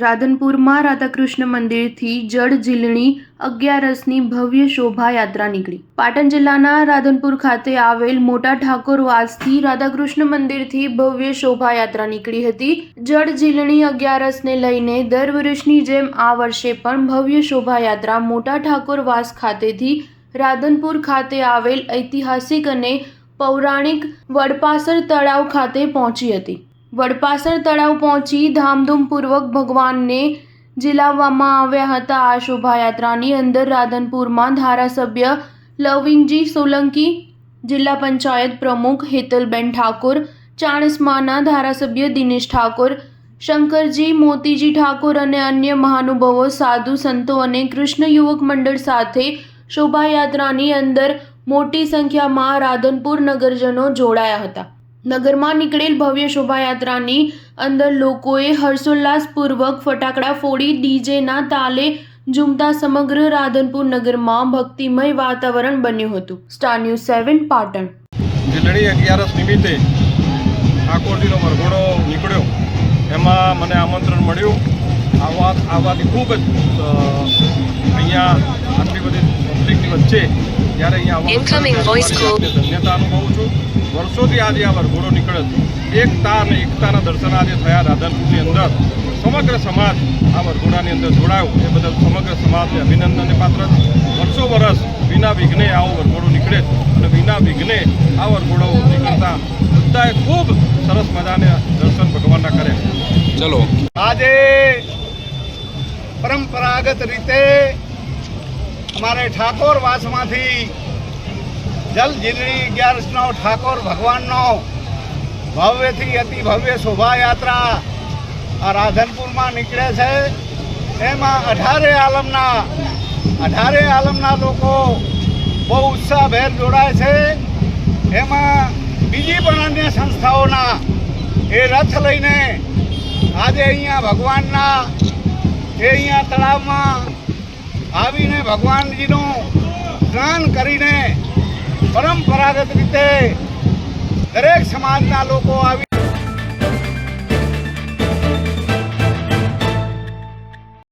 રાધનપુરમાં રાધાકૃષ્ણ મંદિરથી જળ ઝીલણી અગિયારસની ભવ્ય શોભાયાત્રા નીકળી। પાટણ જિલ્લાના રાધનપુર ખાતે આવેલ મોટા ઠાકોરવાસથી રાધાકૃષ્ણ મંદિરથી ભવ્ય શોભાયાત્રા નીકળી હતી। જળ ઝીલણી અગિયારસને લઈને દર વર્ષની જેમ આ વર્ષે પણ ભવ્ય શોભાયાત્રા મોટા ઠાકોરવાસ ખાતેથી રાધનપુર ખાતે આવેલ ઐતિહાસિક અને પૌરાણિક વડપાસર તળાવ ખાતે પહોંચી હતી। વડપાસર તળાવ પહોંચી ધામધૂમપૂર્વક ભગવાનને ઝીલાવવામાં આવ્યા હતા। આ શોભાયાત્રાની અંદર રાધનપુરમાં ધારાસભ્ય લવિંગજી સોલંકી, જિલ્લા પંચાયત પ્રમુખ હેતલબેન ઠાકોર, ચાણસ્માના ધારાસભ્ય દિનેશ ઠાકોર, શંકરજી મોતીજી ઠાકોર અને અન્ય મહાનુભાવો, સાધુ સંતો અને કૃષ્ણ યુવક મંડળ સાથે શોભાયાત્રાની અંદર મોટી સંખ્યામાં રાધનપુર નગરજનો જોડાયા હતા। નગરમાં નીકળેલ ભવ્ય શોભાયાત્રાની અંદર લોકોએ હર્ષોલ્લાસપૂર્વક ફટાકડા ફોડી ડીજેના તાલે ઝૂમતા સમગ્ર રાધનપુર નગરમાં ભક્તિમય વાતાવરણ બન્યું હતું। Star news 7 Patan. ઝીલણી 11 નિમિત્તે ઠાકોરજીનો વરઘોડો નીકળ્યો, એમાં મને આમંત્રણ મળ્યું। આવવાથી ખૂબ જ અહીંયા આટલી બધી પબ્લિકની વચ્ચે જ્યારે અહીંયા ધન્યતા અનુભવું છું। વર્ષોથી આજે આ વરઘોડો નીકળે છે, એકતા અને એકતાના દર્શન આજે થયા રાધનપુરની અંદર। સમગ્ર સમાજ આ વરઘોડાની અંદર જોડાયો, એ બદલ સમગ્ર સમાજને અભિનંદનને પાત્ર છે। વર્ષો વર્ષ વિના વિઘ્ને આવો વરઘોડો નીકળે અને વિના વિઘ્ને આ વરઘોડો નીકળતા બધાએ ખૂબ સરસ મજાને દર્શન ભગવાનના કરે। ચલો, આજે પરંપરાગત રીતે અમારે ઠાકોરવાસમાંથી જલ ઝીલણી 11નો ઠાકોર ભગવાનનો ભવ્યથી અતિ ભવ્ય શોભાયાત્રા આ રાધનપુરમાં નીકળે છે। એમાં 18 આલમના લોકો બહુ ઉત્સાહભેર જોડાય છે। એમાં બીજી પણ અન્ય સંસ્થાઓના એ રથ લઈને આજે અહીંયા ભગવાનના અહીંયા તળાવમાં આવીને ભગવાનજીનું સ્નાન કરીને પરંપરાગત રીતે દરેક સમાજના લોકો આવી